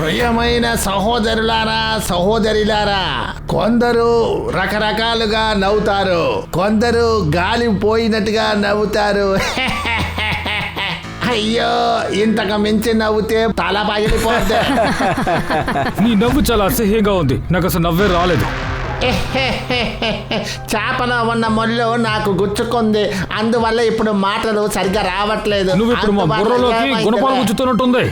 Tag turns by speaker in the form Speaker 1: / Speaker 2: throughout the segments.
Speaker 1: ప్రియమైన సహోదరులారా సహోదరిలారా, కొందరు రకరకాలుగా నవ్వుతారు, కొందరు గాలి పోయినట్టుగా నవ్వుతారు. అయ్యో, ఇంతకు మించి నవ్వుతే తల పగిలిపోద్ది.
Speaker 2: నీ నవ్వు చాలా అసహ్యంగా ఉంది, నాకు అసలు నవ్వే రాలేదు.
Speaker 1: చేపలో ఉన్న ముళ్ళు నాకు గుచ్చుకుంది, అందువల్ల ఇప్పుడు మాటలు సరిగ్గా రావట్లేదు.
Speaker 2: నువ్వు ఇప్పుడు మా బుర్రలోకి గుణపాలు గుచ్చుతున్నట్టుంది.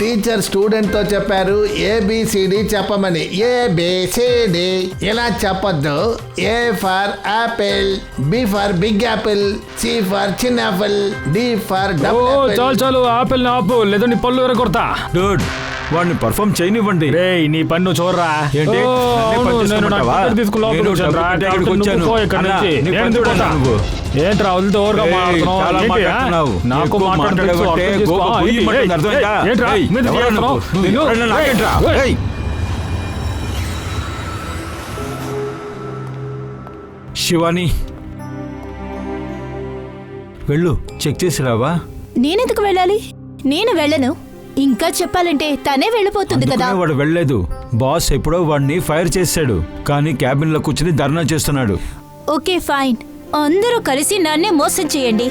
Speaker 1: టీచర్ స్టూడెంట్ తో చెప్పారు ఏబిసిడి చెప్పమని. ఏబిసిడి ఇలా చెప్పొద్దు. A for apple, B for big apple, C for చిన్న apple, D for double apple.
Speaker 2: చాలు చాలు, ఆపిల్ ని ఆపు, లేదా నీ పళ్ళు ఎరగొడతా.
Speaker 3: డూడ్, వాడిని పర్ఫామ్ చేయనివ్వండి.
Speaker 2: రేయ్, నీ పన్ను చూడరా.
Speaker 3: ఏంటి?
Speaker 2: ఏంట్రా వదిలితో ఓవర్గా మాట్లాడుతున్నావు? నాకు
Speaker 3: శివాని, వెళ్ళు, చెక్ చేసి రావా.
Speaker 4: నేనెందుకు వెళ్ళాలి? నేను వెళ్ళను. ఇంకా చెప్పాలంటే తనే వెళ్ళిపోతుంది కదా.
Speaker 3: వాడు వెళ్ళలేదు. బాస్ ఎప్పుడో వాడిని ఫైర్ చేశాడు, కానీ క్యాబిన్ లో కూర్చుని ధర్నా చేస్తున్నాడు.
Speaker 4: ఓకే ఫైన్, అందరూ కలిసి నన్నే మోసం చేయండి.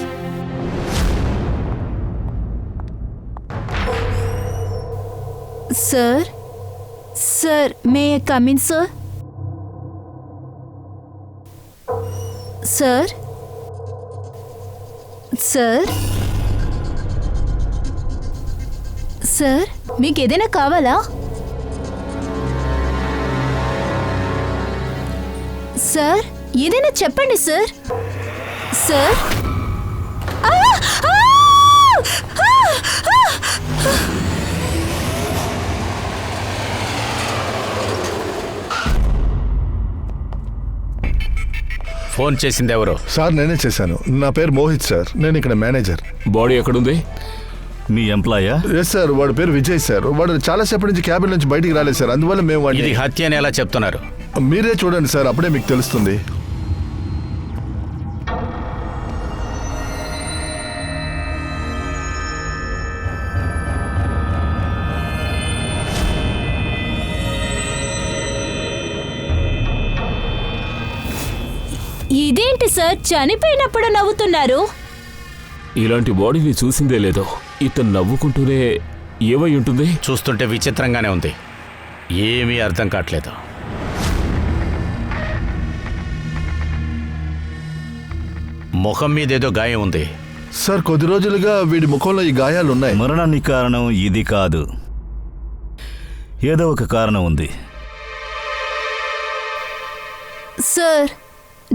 Speaker 4: Sir, sir, may I come in sir? Sir, sir, sir, మీకు ఏదైనా కావాలా? సార్, ఏదైనా చెప్పండి సార్. సార్,
Speaker 5: ఫోన్ చేసింది ఎవరు?
Speaker 6: సార్, నేనే చేశాను. నా పేరు మోహిత్ సార్, నేను ఇక్కడ మేనేజర్.
Speaker 5: బాడీ ఎక్కడుంది?
Speaker 3: మీ ఎంప్లాయా?
Speaker 6: ఎస్ సార్, వాడి పేరు విజయ్ సార్. వాడు చాలా సేపటి నుంచి క్యాబిన్ నుంచి బయటికి రాలేదు సార్, అందువల్ల మేము
Speaker 5: ఇది
Speaker 6: వాడిని.
Speaker 5: హత్య అని ఎలా చెప్తున్నారు?
Speaker 6: మీరే చూడండి సార్, అప్పుడే మీకు తెలుస్తుంది.
Speaker 4: ఇదేంటి సార్, చనిపోయినప్పుడు నవ్వుతున్నారు?
Speaker 7: ఇలాంటి బాడీని చూసిందే లేదో. ఇతను నవ్వుకుంటూనే ఏమై ఉంటుంది?
Speaker 5: చూస్తుంటే విచిత్రంగానే ఉంది, ఏమీ అర్థం కావట్లేదు. ముఖం మీదేదో గాయం ఉంది.
Speaker 6: సార్, కొద్ది రోజులుగా వీడి ముఖంలో ఈ గాయాలు ఉన్నాయి.
Speaker 8: మరణానికి కారణం ఇది కాదు, ఏదో ఒక కారణం ఉంది.
Speaker 4: Sir,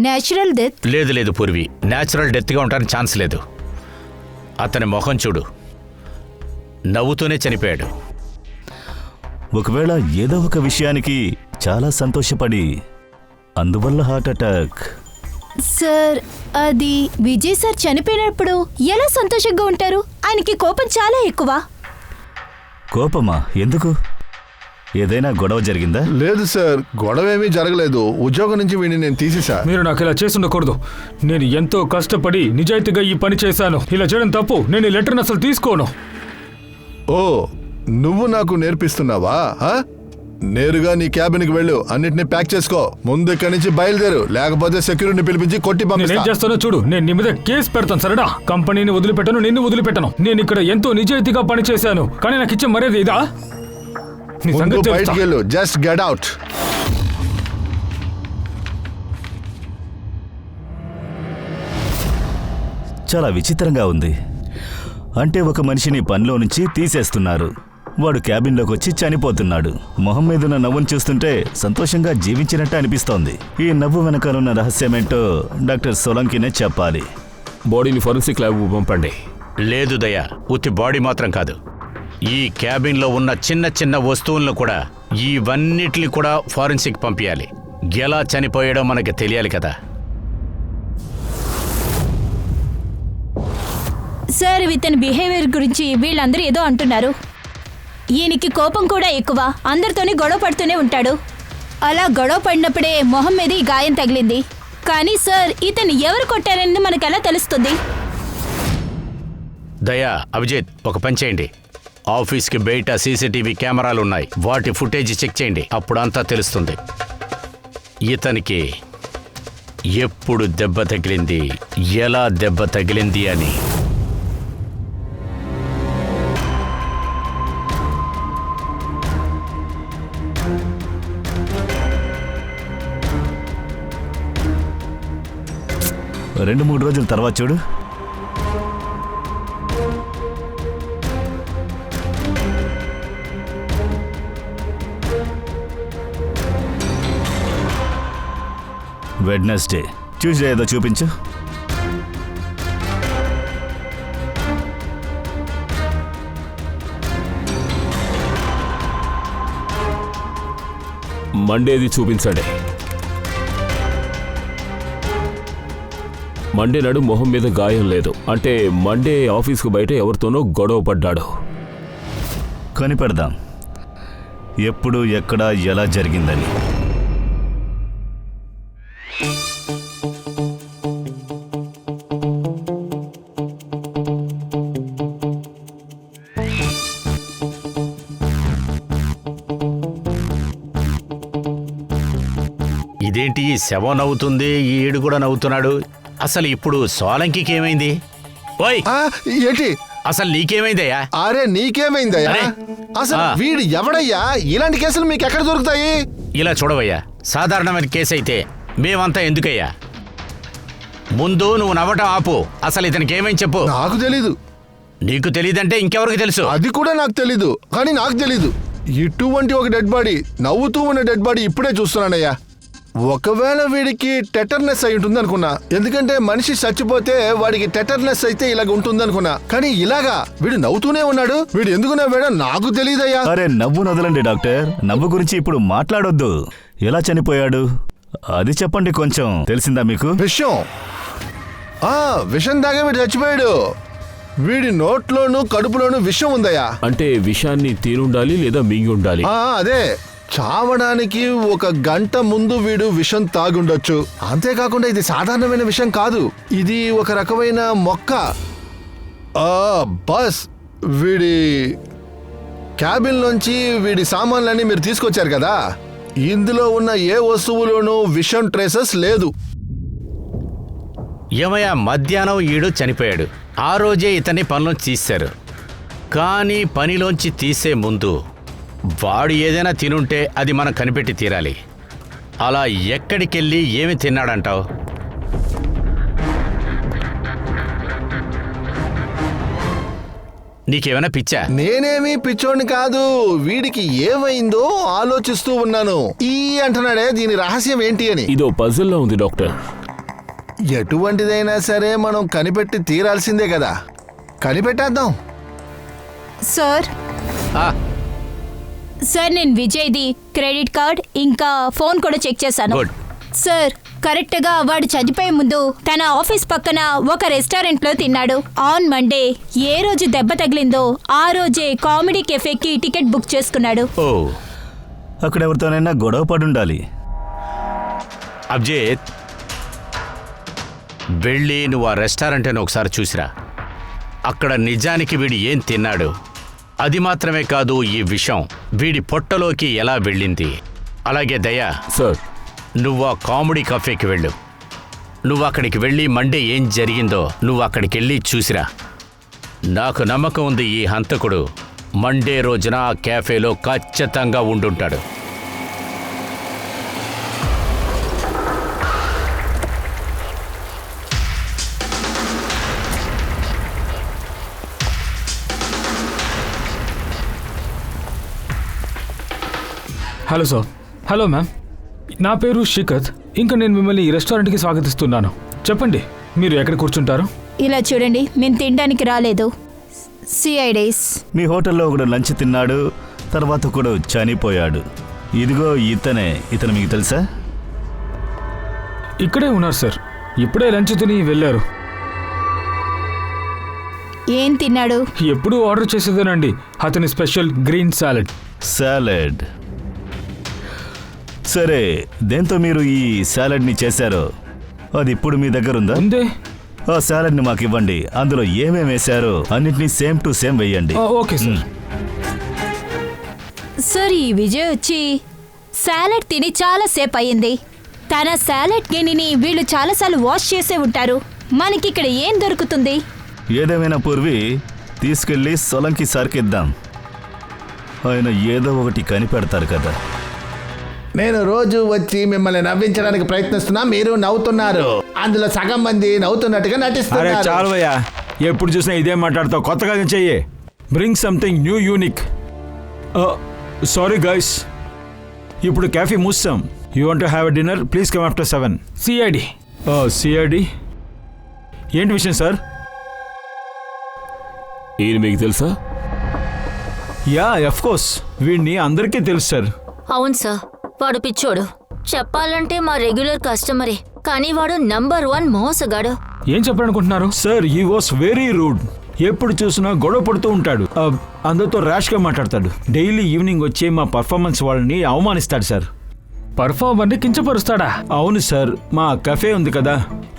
Speaker 4: natural death?
Speaker 5: లేదు లేదు పూర్వి, న్యాచురల్ డెత్గా ఉండడానికి ఛాన్స్ లేదు. అతని ముఖం చూడు, నవ్వుతూనే చనిపోయాడు.
Speaker 8: ఒకవేళ ఏదో ఒక విషయానికి చాలా సంతోషపడి అందువల్ల హార్ట్ అటాక్.
Speaker 4: సార్, అది విజయ్ సార్ చనిపోయినప్పుడు ఎలా సంతోషంగా ఉంటారు? ఆయనకి కోపం చాలా ఎక్కువ.
Speaker 8: కోపమా? ఎందుకు? ఏదైనా గొడవ జరిగిందా?
Speaker 6: లేదు సార్, గొడవ ఏమీ జరగలేదు. ఉద్యోగం నుంచి వీడిని నేను తీసేసా.
Speaker 2: మీరు నాకు ఇలా చేసి ఉండకూడదు. నేను ఎంతో కష్టపడి నిజాయితీగా ఈ పని చేశాను. ఇలా చేయడం తప్పు. నేను ఈ లెటర్ని అసలు తీసుకోను.
Speaker 6: ఓ, నువ్వు నాకు నేర్పిస్తున్నావా? నేరుగా నీ క్యాబిన్కి వెళ్ళు, అన్నిటిని ప్యాక్ చేసుకో. ముందు ఇక్కడి నుంచి బయలుదేరు, లేకపోతే సెక్యూరిటీని పిలిపించి కొట్టి
Speaker 2: నేనేం
Speaker 6: పంపిస్తా.
Speaker 2: చేస్తానో చూడు. నేను నీ మీద కేసు పెడతాను, సరేనా? కంపెనీని వదిలిపెట్టను, నిన్ను వదిలిపెట్టను. నేను ఇక్కడ ఎంతో నిజాయితీగా పని చేశాను, కానీ నాకు ఇచ్చే మర్యాద ఇదా? నీ
Speaker 6: ముందు
Speaker 2: సంగతి
Speaker 6: బయటికి
Speaker 2: తెలుస్తా.
Speaker 6: వెళ్ళు, జస్ట్ గెట్ అవుట్.
Speaker 8: చాలా విచిత్రంగా ఉంది. అంటే ఒక మనిషిని పనిలో నుంచి తీసేస్తున్నారు, వాడు క్యాబిన్లోకి వచ్చి చనిపోతున్నాడు. మొహం మీదున్న నవ్వును చూస్తుంటే సంతోషంగా జీవించినట్టు అనిపిస్తోంది. ఈ నవ్వు వెనకాలన్న రహస్యమేంటో డాక్టర్ సోలంకినే చెప్పాలి.
Speaker 7: బాడీని ఫోరెన్సిక్ ల్యాబ్ పంపండి.
Speaker 5: లేదు దయా, ఉత్తి బాడీ మాత్రం కాదు, ఈ క్యాబిన్లో ఉన్న చిన్న చిన్న వస్తువులను కూడా, ఇవన్నిటిని కూడా ఫారెన్సిక్ పంపించాలి. ఎలా చనిపోయాడో మనకి తెలియాలి కదా.
Speaker 4: సార్, ఇతని బిహేవియర్ గురించి వీళ్ళందరూ ఏదో అంటున్నారు. ఈయనకి కోపం కూడా ఎక్కువ, అందరితోనే గొడవ పడుతూనే ఉంటాడు. అలా గొడవ పడినప్పుడే మొహం మీద ఈ గాయం తగిలింది. కానీ సార్, ఇతను ఎవరు కొట్టారనేది మనకు ఎలా తెలుస్తుంది?
Speaker 5: దయా, అభిజిత్, ఒక పని చేయండి. ఆఫీస్కి బయట సీసీటీవీ కెమెరాలు ఉన్నాయి, వాటి ఫుటేజ్ చెక్ చేయండి, అప్పుడు అంతా తెలుస్తుంది ఇతనికి ఎప్పుడు దెబ్బ తగిలింది, ఎలా దెబ్బ తగిలింది అని.
Speaker 8: రెండు మూడు రోజుల తర్వాత చూడు. వెడ్నెస్డే, ట్యూస్డే ఏదో చూపించు.
Speaker 7: మండేది చూపించండి. మండే నాడు మొహం మీద గాయం లేదు, అంటే మండే ఆఫీస్కు బయట ఎవరితోనో గొడవ పడ్డాడు.
Speaker 8: కనిపెడదాం ఎప్పుడు, ఎక్కడ, ఎలా జరిగిందని.
Speaker 5: ఇదేంటి ఈ శవం నవ్వుతుంది, ఈ ఈడు కూడా నవ్వుతున్నాడు. అసలు ఇప్పుడు సోలంకికి ఏమైంది? ఓయ్
Speaker 6: ఏంటి
Speaker 5: అసలు నీకేమైందయ్యా?
Speaker 6: అరే నీకేమైందయ్యా?
Speaker 5: అరే.
Speaker 6: అసలు వీడు ఎవడయ్యా? ఇలాంటి కేసులు మీకు ఎక్కడ దొరుకుతాయి?
Speaker 5: ఇలా చూడవయ్యా, సాధారణమైన కేసు అయితే మేమంతా ఎందుకయ్యా? ముందు నువ్వు నవ్వటం ఆపు. అసలు ఇతనికి ఏమైంది చెప్పు.
Speaker 6: నాకు తెలీదు.
Speaker 5: నీకు తెలియదంటే ఇంకెవరికి తెలుసు?
Speaker 6: అది కూడా నాకు తెలీదు, కానీ నాకు తెలీదు. ఇటువంటి ఒక డెడ్ బాడీ, నవ్వుతూ ఉన్న డెడ్ బాడీ ఇప్పుడే చూస్తున్నానయ్యా. ఒకవేళ వీడికి టెటర్నెస్ అయి ఉంటుంది అనుకున్నా, ఎందుకంటే మనిషి చచ్చిపోతే వాడికి టెటర్నెస్ అయితే ఇలాగ ఉంటుంది అనుకున్నా, కానీ ఇలాగా వీడు నవ్వుతూనే ఉన్నాడు. వీడు ఎందుకు నవ్వాడో నాకు తెలియదయ్యా.
Speaker 8: అరే నవ్వు నదలండి డాక్టర్, నవ్వు గురించి ఇప్పుడు మాట్లాడొద్దు. ఎలా చనిపోయాడు అది చెప్పండి కొంచెం. తెలిసిందా మీకు?
Speaker 6: విషం విషం దాగా వీడు చచ్చిపోయాడు. వీడి నోట్లోను కడుపులోను విషం ఉందయ్యా.
Speaker 7: అంటే విషాన్ని తినుండాలి లేదా మింగి ఉండాలి.
Speaker 6: అదే, చావడానికి 1 గంట ముందు వీడు విషం తాగుండొచ్చు. అంతేకాకుండా ఇది సాధారణమైన విషం కాదు, ఇది ఒక రకమైన మొక్క. బస్ వీడి క్యాబిన్ లోంచి వీడి సామాన్లన్నీ మీరు తీసుకొచ్చారు కదా, ఇందులో ఉన్న ఏ వస్తువులోనూ విషం ట్రేసెస్ లేదు.
Speaker 5: ఏమయ్యా, మధ్యాహ్నం ఈడు చనిపోయాడు. ఆ రోజే ఇతన్ని పనిలోంచి తీశారు. కానీ పనిలోంచి తీసే ముందు వాడు ఏదైనా తినుంటే అది మనం కనిపెట్టి తీరాలి. అలా ఎక్కడికెళ్ళి ఏమి తిన్నాడంటావు? నీకేమైనా పిచ్చా?
Speaker 6: నేనేమీ పిచ్చోడిని కాదు, వీడికి ఏమైందో ఆలోచిస్తూ ఉన్నాను. ఈ అంటున్నాడే, దీని రహస్యం ఏంటి అని.
Speaker 7: ఇదో పజిల్లా ఉంది డాక్టర్.
Speaker 6: ఎటువంటిదైనా సరే మనం కనిపెట్టి తీరాల్సిందే కదా. కనిపెట్టేద్దాం.
Speaker 4: సార్ సార్, నేను విజయ్ది క్రెడిట్ కార్డ్ ఇంకా ఫోన్ కూడా చెక్ చేశాను.
Speaker 5: గుడ్.
Speaker 4: సార్, కరెక్ట్ గా వాడు చనిపోయే ముందు తన ఆఫీస్ పక్కన ఒక రెస్టారెంట్ లో తిన్నాడు. ఆన్ మండే ఏ రోజు దెబ్బ తగిలిందో ఆ రోజే కామెడీ కెఫేకి టికెట్ బుక్ చేసుకున్నాడు.
Speaker 5: ఓ,
Speaker 8: అక్కడ ఎవరితోనైనా గొడవ పడుండాలి.
Speaker 5: అబ్జేత్, వెళ్ళి నువ్వు ఆ రెస్టారెంట్ అని ఒకసారి చూసిరా. అక్కడ నిజానికి వీడు ఏం తిన్నాడు, అది మాత్రమే కాదు ఈ విషయం వీడి పొట్టలోకి ఎలా వెళ్ళింది. అలాగే దయా
Speaker 7: సార్,
Speaker 5: నువ్వు ఆ కామెడీ కఫేకి వెళ్ళు. నువ్వు అక్కడికి వెళ్ళి మండే ఏం జరిగిందో నువ్వు అక్కడికి వెళ్ళి చూసిరా. నాకు నమ్మకం ఉంది ఈ హంతకుడు మండే రోజున ఆ క్యాఫేలో ఖచ్చితంగా ఉండుంటాడు.
Speaker 2: Hello sir. హలో మ్యామ్, నా పేరు శిఖత్. ఇంకా నేను మిమ్మల్ని ఈ రెస్టారెంట్కి స్వాగతిస్తున్నాను. చెప్పండి, మీరు ఎక్కడ కూర్చుంటారు?
Speaker 4: ఇలా చూడండి, మేము తినడానికి రాలేదు. సిఐడేస్.
Speaker 8: మీ హోటల్లో ఒకడు లంచ్ తిన్నాడు, తర్వాత ఒకడు చనిపోయాడు. ఇదిగో ఇతను మీకు తెలుసా?
Speaker 2: ఇక్కడే ఉన్నారు సార్, ఇప్పుడే లంచ్ తిని వెళ్ళారు.
Speaker 4: ఏం తిన్నాడు?
Speaker 2: ఎప్పుడూ ఆర్డర్ చేసేదేనండి, అతని స్పెషల్ గ్రీన్ సాలెడ్.
Speaker 8: సాలెడ్. సరే, దేంతో మీరు ఈ సాలెడ్ని చేశారో అది ఇప్పుడు మీ దగ్గర ఉందా?
Speaker 2: ఉందే,
Speaker 8: ఆ సాలడ్ని మాకు ఇవ్వండి. అందులో ఏమేమి వేశారో అన్నిటినీ సేమ్ టు సేమ్ వేయండి.
Speaker 2: Okay sir.
Speaker 4: సార్ ఈ విజయ్ వచ్చి సాలెడ్ తిని చాలా సేపు అయింది. తన సాలెడ్ గిన్నెని వీళ్ళు చాలాసార్లు వాష్ చేసే ఉంటారు. మనకిక్కడ ఏం దొరుకుతుంది?
Speaker 8: ఏదేమైనా పూర్వి తీసుకెళ్ళి సొలంకి సార్కి ఇద్దాం. ఆయన ఏదో ఒకటి కనిపెడతారు కదా.
Speaker 1: నేను రోజు వచ్చి మిమ్మల్ని నవ్వించడానికి ప్రయత్నిస్తున్నా, మీరు నవ్వుతున్నారు. అందులో సగం మంది నవ్వుతున్నట్టుగా
Speaker 3: అరే
Speaker 1: నటిస్తున్నారు.
Speaker 3: చాలు భయ్యా, ఎప్పుడు చూసినా ఇదే మాట్లాడతావు. కొత్తగా చెయ్యి. Bring something new unique. Sorry guys, ఇప్పుడు క్యాఫే మూస్తాం. You want have a dinner? Please come after 7.
Speaker 2: CID.
Speaker 3: CID ఏంటి విషయం సార్?
Speaker 7: ఈయన మీకు తెలుసా?
Speaker 3: యా అఫ్ కోర్స్, వీడిని అందరికీ తెలుసు సార్.
Speaker 9: అవును సార్, వాడు పిచ్చోడు. చెప్పాలంటే మా రెగ్యులర్ కస్టమరే, కానీ వాడు నంబర్ 1 మోసగాడు.
Speaker 2: ఏం చెప్పాలనుకుంటున్నారు?
Speaker 3: Sir he was very rude. ఎప్పుడు చూసినా గొడవ పడుతూ ఉంటాడు. అందరితో ర్యాష్గా మాట్లాడతాడు. డైలీ ఈవినింగ్ వచ్చి మా పర్ఫార్మెన్స్ వాళ్ళని అవమానిస్తాడు సార్.
Speaker 2: పర్ఫార్మర్ని కించపరుస్తాడా?
Speaker 3: అవును సార్, మా కెఫే ఉంది కదా,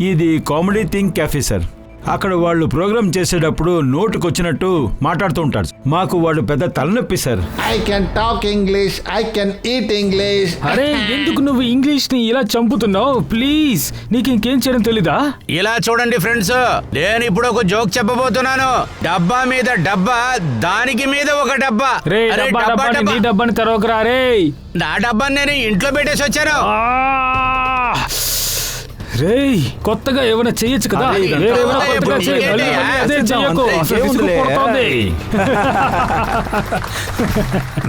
Speaker 3: ఇది కామెడీ థింగ్ కెఫే సార్. అక్కడ వాళ్ళు ప్రోగ్రామ్ చేసేటప్పుడు నోటుకొచ్చినట్టు మాట్లాడుతూ ఉంటాడు. మాకు వాడు పెద్ద తలనొప్పి sir.
Speaker 1: I can talk English, I can eat English.
Speaker 2: అరే ఎందుకు నువ్వు ఇంగ్లీష్ ని ఇలా చంపుతున్నావు? ప్లీజ్, నీకు ఇంకేం చేయడం తెలీదా?
Speaker 5: ఇలా చూడండి ఫ్రెండ్స్, నేను ఇప్పుడు ఒక జోక్ చెప్పబోతున్నాను. డబ్బా మీద డబ్బా, దానికి మీద ఒక డబ్బా.
Speaker 2: రే
Speaker 5: అరే,
Speaker 2: డబ్బా
Speaker 5: డబ్బా,
Speaker 2: డబ్బాని నీ
Speaker 5: డబ్బా.
Speaker 2: డబ్బాని తెరవకరా రే.
Speaker 5: నా డబ్బాని నేను ఇంట్లో పెట్టేసి వచ్చాను.
Speaker 2: రేయ్, కొత్తగా ఏమైనా చేయొచ్చు కదా.
Speaker 3: అదే ఇదంతా.
Speaker 2: వేరేమైనా కొత్తగా
Speaker 5: అదే
Speaker 2: చేయి.
Speaker 5: ఇదంతా.
Speaker 2: మళ్ళీ మళ్ళీ అదే చెయ్యకు. అసలు విసుగు పుడుతోంది.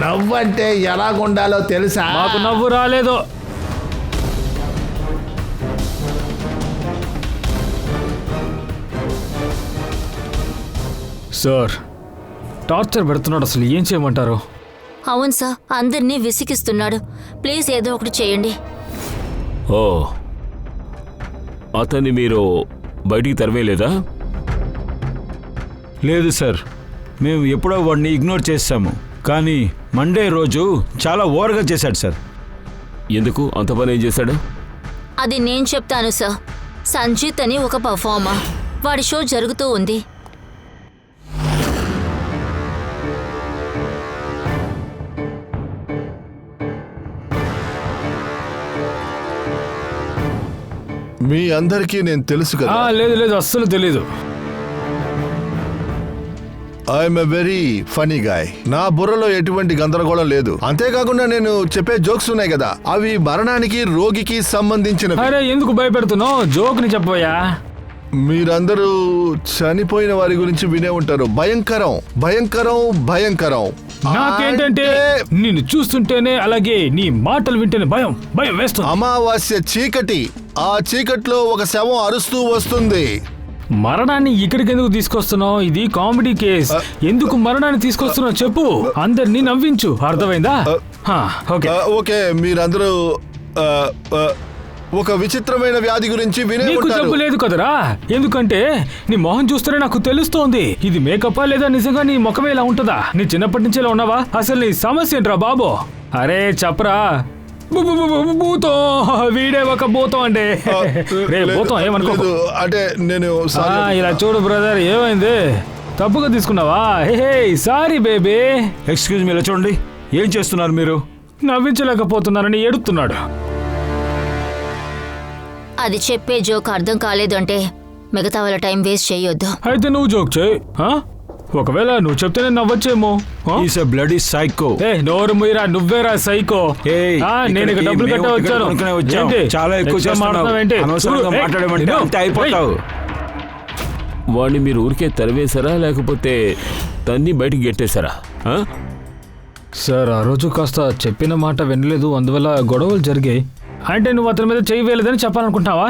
Speaker 1: నవ్వంటే ఎలాగుండాలో తెలుసా?
Speaker 2: మాకు నవ్వు రాలేదు. సార్, టార్చర్ పెడుతున్నాడు. అసలు ఏం చేయమంటారు?
Speaker 9: అవును సార్, అందరినీ విసిగిస్తున్నాడు. ప్లీజ్ ఏదో ఒకటి చేయండి.
Speaker 7: ఓ, అతన్ని మీరు బయటికి తరివేయలేదా?
Speaker 3: లేదు సార్, మేము ఎప్పుడో వాడిని ఇగ్నోర్ చేస్తాము. కానీ మండే రోజు చాలా ఓవర్గా చేశాడు సార్.
Speaker 7: ఎందుకు అంత పని ఏం చేశాడు?
Speaker 9: అది నేను చెప్తాను సార్. సంజీత్ అని ఒక పర్ఫార్మర్, వాడి షో జరుగుతూ ఉంది.
Speaker 6: మీ అందరికీ నేను తెలుసు కదా.
Speaker 2: లేదు లేదు, అస్సలు తెలీదు.
Speaker 6: I'm a very funny guy. నా బుర్రలో ఎటువంటి గందరగోళం లేదు. అంతేకాకుండా నేను చెప్పే జోక్స్ ఉన్నాయి కదా, అవి మరణానికి, రోగికి సంబంధించినవి.
Speaker 2: అరే ఎందుకు భయపెడుతున్నావు? జోక్ని చెప్పబోయా.
Speaker 6: మీరందరూ చనిపోయిన వారి గురించి వినే ఉంటారు. భయంకరం, భయంకరం, భయంకరం.
Speaker 2: నాకేంటంటే నిన్ను చూస్తుంటేనే, అలాగే నీ మాటలు వింటేనే భయం భయం వేస్తుంది.
Speaker 6: అమావాస్య చీకటి, ఆ చీకట్లో ఒక శవం అరుస్తూ వస్తుంది.
Speaker 2: మరణాన్ని ఇక్కడికి ఎందుకు తీసుకొస్తున్నావు? ఇది కామెడీ కేస్. ఎందుకు మరణాన్ని తీసుకొస్తున్నావు చెప్పు. అందరినీ నవ్వించు, అర్థమైందా? ఓకే
Speaker 6: ఓకే, మీరందరూ ఒక విచిత్రమైన వ్యాధి గురించి వినే
Speaker 2: నీకు
Speaker 6: ఉంటారు.
Speaker 2: జబ్బు లేదు కదరా, ఎందుకంటే నీ మొహం చూస్తేనే నాకు తెలుస్తోంది. ఇది మేకప్పా లేదా నిజంగా నీ ముఖమే ఇలా ఉంటుందా? నీ చిన్నప్పటి నుంచి ఇలా ఉన్నావా? అసలు నీ సమస్య ఏంట్రా బాబు? అరే చెప్పరా. భూతం, వీడే ఒక భూతం అండి. రే భూతం ఏమనుకో.
Speaker 6: అంటే నేను
Speaker 2: ఇలా చూడు బ్రదర్, ఏమైంది? తప్పుగా తీసుకున్నావా? Hey sorry baby.
Speaker 3: Excuse me, ఇలా చూడండి. ఏం చేస్తున్నారు మీరు?
Speaker 2: నవ్వించలేకపోతున్నారని ఏడుస్తున్నాడు.
Speaker 9: అది చెప్పే జోక్ అర్థం కాలేదు అంటే మిగతా వాళ్ళ టైం వేస్ట్ చేయొద్దు.
Speaker 2: అయితే నువ్వు జోక్ చేయి. ఒకవేళ నువ్వు చెప్తేనే నవ్వచ్చేమో.
Speaker 3: Is a bloody psycho.
Speaker 2: నోరు మీరా, నువ్వేరా సైకో. నేను ఇక డబ్బులు కట్ట వచ్చాను.
Speaker 3: చాలా ఎక్కువ మాట్లాడమంటే అయిపోతావు.
Speaker 7: వాడిని మీరు ఊరికే తరివేశారా, లేకపోతే తన్ని బయటికి గెట్టేశారా?
Speaker 2: సార్, ఆ రోజు కాస్త చెప్పిన మాట వినలేదు, అందువల్ల గొడవలు జరిగాయి. అంటే నువ్వు అతని మీద చేయి వేయలేదని చెప్పాలనుకుంటున్నావా?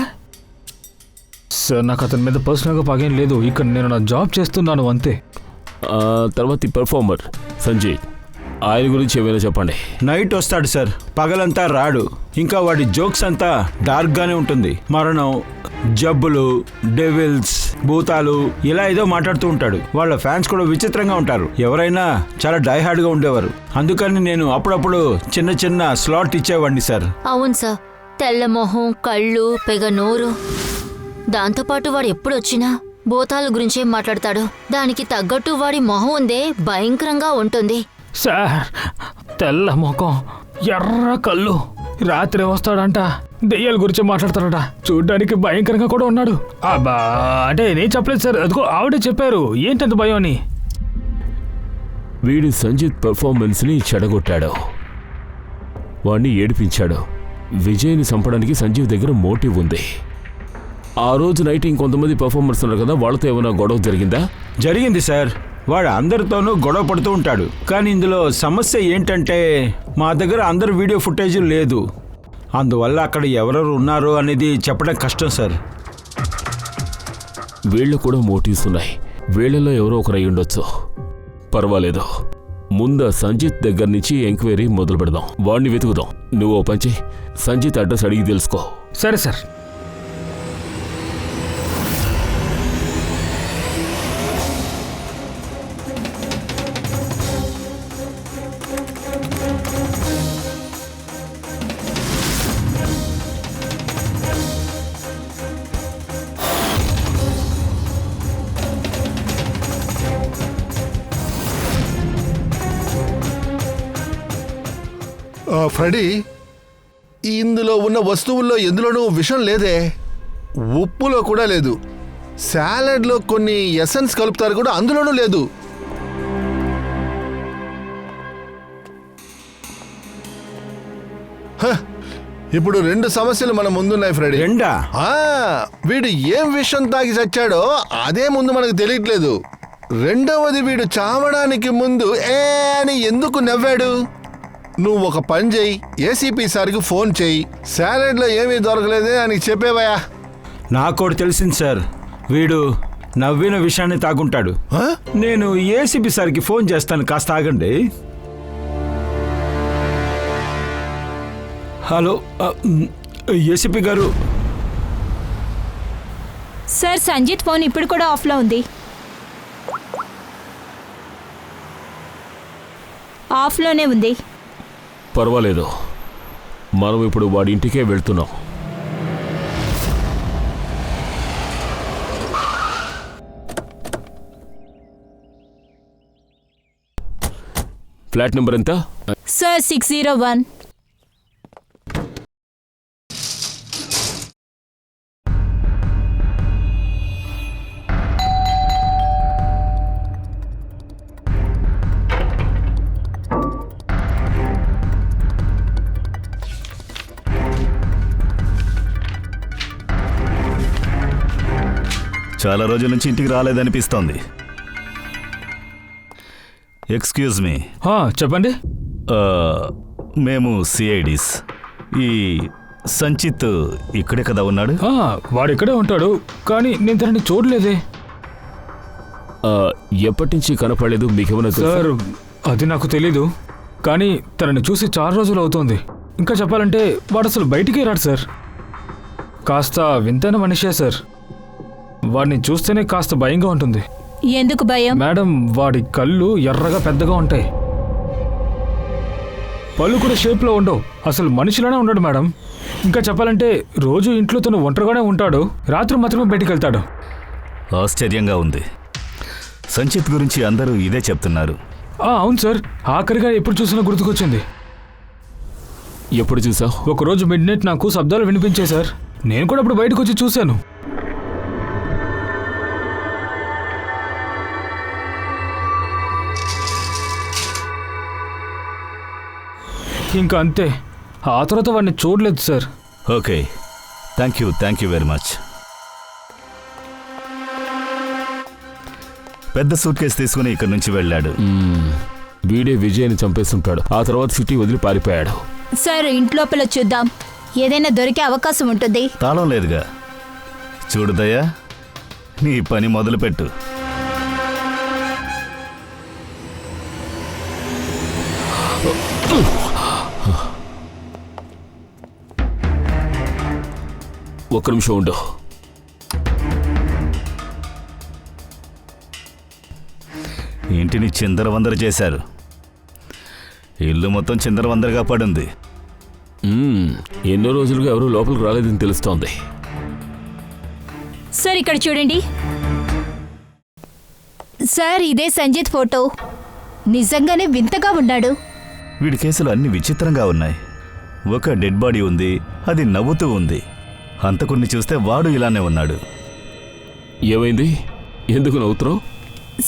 Speaker 2: సార్, నాకు అతని మీద పర్సనల్గా పగేం లేదు. ఇక్కడ నేను నా జాబ్ చేస్తున్నాను అంతే.
Speaker 7: తర్వాత ఈ పర్ఫార్మర్ సంజయ్, ఆయన గురించి ఏమైనా చెప్పండి.
Speaker 3: నైట్ వస్తాడు సార్, పగలంతా రాడు. ఇంకా వాడి జోక్స్ అంతా డార్క్గానే ఉంటుంది. మరణం, జబ్బులు, డెవిల్స్, భూతాలు, ఇలా ఏదో మాట్లాడుతూ ఉంటాడు. వాళ్ళ ఫ్యాన్స్ కూడా విచిత్రంగా ఉంటారు. ఎవరైనా చాలా డైహార్డ్గా ఉండేవారు. అందుకని నేను అప్పుడప్పుడు చిన్న చిన్న స్లాట్ ఇచ్చేవాడిని సార్.
Speaker 9: అవును సార్, తెల్ల మొహం, కళ్ళు, పెగ నోరు. దాంతోపాటు వాడు ఎప్పుడొచ్చినా భూతాల గురించే మాట్లాడతాడు. దానికి తగ్గట్టు వాడి మొహం ఉందే భయంకరంగా ఉంటుంది.
Speaker 2: సార్, తెల్ల ముఖం, ఎర్ర కళ్ళు, రాత్రి వస్తాడంట, దెయ్యాల గురించి మాట్లాడతాడట, చూడ్డానికి భయంకరంగా కూడా ఉన్నాడు. అబ్బా, అంటే నేను చెప్పలేదు సార్, అదిగో ఆవిడే చెప్పారు. ఏంటంత భయం అని.
Speaker 7: వీడు సంజిత్ పెర్ఫార్మెన్స్ని చెడగొట్టాడు, వాణ్ణి ఏడిపించాడు. విజయ్ని చంపడానికి సంజీవ్ దగ్గర మోటివ్ ఉంది. ఆ రోజు నైట్ ఇంకొంతమంది పెర్ఫార్మర్స్ ఉన్నారు కదా, వాళ్ళతో ఏమైనా గొడవ జరిగిందా?
Speaker 3: జరిగింది సార్. వాడు అందరితోనూ గొడవ పడుతూ ఉంటాడు. కానీ ఇందులో సమస్య ఏంటంటే మా దగ్గర అందరి వీడియో ఫుటేజ్ లేదు. అందువల్ల అక్కడ ఎవరెవరు ఉన్నారో అనేది చెప్పడం కష్టం సార్.
Speaker 7: వీళ్ళు కూడా మోటివ్స్ ఉన్నాయి. వీళ్ళలో ఎవరో ఒకరు అయి ఉండొచ్చు. పర్వాలేదు, ముందు సంజిత్ దగ్గర నుంచి ఎంక్వైరీ మొదలు పెడదాం. వాడిని వెతుకుదాం. నువ్వు ఓ పంచి సంజిత్ అడ్రస్ అడిగి తెలుసుకో.
Speaker 2: సరే సార్.
Speaker 6: ఫ్రెడీ, ఇందులో ఉన్న వస్తువుల్లో ఎందులోనూ విషం లేదే. ఉప్పులో కూడా లేదు. సాలడ్లో కొన్ని ఎసెన్స్ కలుపుతారు కూడా, అందులోనూ లేదు. ఇప్పుడు 2 సమస్యలు మన ముందున్నాయి ఫ్రెడీ.
Speaker 3: రెండా?
Speaker 6: వీడు ఏం విషం తాగి చచ్చాడో అదే ముందు మనకు తెలియట్లేదు. రెండవది, వీడు చావడానికి ముందు అని ఎందుకు నవ్వాడు? నువ్వు ఒక పని చెయ్యి, ఏసీపీ సార్కి ఫోన్ చెయ్యి. సాలడ్లో ఏమీ దొరకలేదే అని చెప్పేవయా.
Speaker 3: నాకోటి తెలిసింది సార్, వీడు నవ్విన విషయాన్ని తాగుంటాడు. నేను ఏసీపీ సార్కి ఫోన్ చేస్తాను, కాస్త ఆగండి. హలో, ఏసీపీ గారు.
Speaker 4: సార్, సంజిత్ ఫోన్ ఇప్పుడు కూడా ఆఫ్లో ఉంది. ఆఫ్లోనే ఉంది.
Speaker 7: పర్వాలేదు, మనం ఇప్పుడు వాడి ఇంటికే వెళ్తున్నాం. ఫ్లాట్ నెంబర్ ఎంత?
Speaker 4: సార్ 601.
Speaker 8: చాలా రోజుల నుంచి ఇంటికి రాలేదనిపిస్తోంది. Excuse me.
Speaker 2: చెప్పండి.
Speaker 8: మేము సిఐడీస్. ఈ సంచిత్ ఇక్కడే కదా ఉన్నాడు?
Speaker 2: వాడు ఇక్కడే ఉంటాడు, కానీ నేను తనని చూడలేదే.
Speaker 7: ఎప్పటి నుంచి కనపడలేదు మీకేమైనా
Speaker 2: సార్? అది నాకు తెలీదు, కానీ తనని చూసి చాలా రోజులు అవుతోంది. ఇంకా చెప్పాలంటే వాడు అసలు బయటికే రాడు సార్. కాస్త వింతైన మనిషే సార్. వాడిని చూస్తేనే కాస్త భయంగా ఉంటుంది.
Speaker 4: ఎందుకు భయం?
Speaker 2: మేడం, వాడి కళ్ళు ఎర్రగా పెద్దగా ఉంటాయి, పళ్ళు కూడా షేప్లో ఉండవు. అసలు మనిషిలోనే ఉండడు మేడం. ఇంకా చెప్పాలంటే రోజు ఇంట్లో తను ఒంటరిగానే ఉంటాడు, రాత్రి మాత్రమే బయటికి వెళ్తాడు.
Speaker 8: ఆశ్చర్యంగా ఉంది. సంచిత్ గురించి అందరూ ఇదే చెప్తున్నారు.
Speaker 2: అవును సార్, ఆఖరిగా ఎప్పుడు చూసినా గుర్తుకొచ్చింది.
Speaker 7: ఎప్పుడు చూసా?
Speaker 2: ఒకరోజు మిడ్ నైట్ నాకు శబ్దాలు వినిపించాయి సార్. నేను కూడా అప్పుడు బయటకు వచ్చి చూశాను. ఇంకా అంతే. ఆ తర్వాత వాడిని చూడలేదు sir.
Speaker 8: Okay, thank you very much. పెద్ద సూట్ కేసు తీసుకుని ఇక్కడి నుంచి వెళ్ళాడు.
Speaker 7: వీడే విజయ్ని చంపేస్తుంటాడు. ఆ తర్వాత సిటీ వదిలి పారిపోయాడు.
Speaker 4: సార్, ఇంట్లోపల చూద్దాం, ఏదైనా దొరికే అవకాశం ఉంటుంది.
Speaker 8: తాళం లేదుగా. చూడుదయ్యా, నీ పని మొదలుపెట్టు.
Speaker 7: ఒక్క నిమిషం ఉండు.
Speaker 8: ఇంటిని చిందరవందర చేశారు. ఇల్లు మొత్తం చిందరవందరగా పడింది.
Speaker 7: ఎన్నో రోజులుగా ఎవరూ లోపలికి రాలేదని తెలుస్తోంది.
Speaker 4: సార్ ఇక్కడ చూడండి సార్, ఇదే సంజిత్ ఫోటో. నిజంగానే వింతగా ఉన్నాడు.
Speaker 8: వీడి కేసులు అన్ని విచిత్రంగా ఉన్నాయి. ఒక డెడ్ బాడీ ఉంది, అది నవ్వుతూ ఉంది. హంతకుణ్ణి చూస్తే వాడు ఇలానే ఉన్నాడు.
Speaker 7: ఏమైంది? ఎందుకు నవ్వుతున్నావు?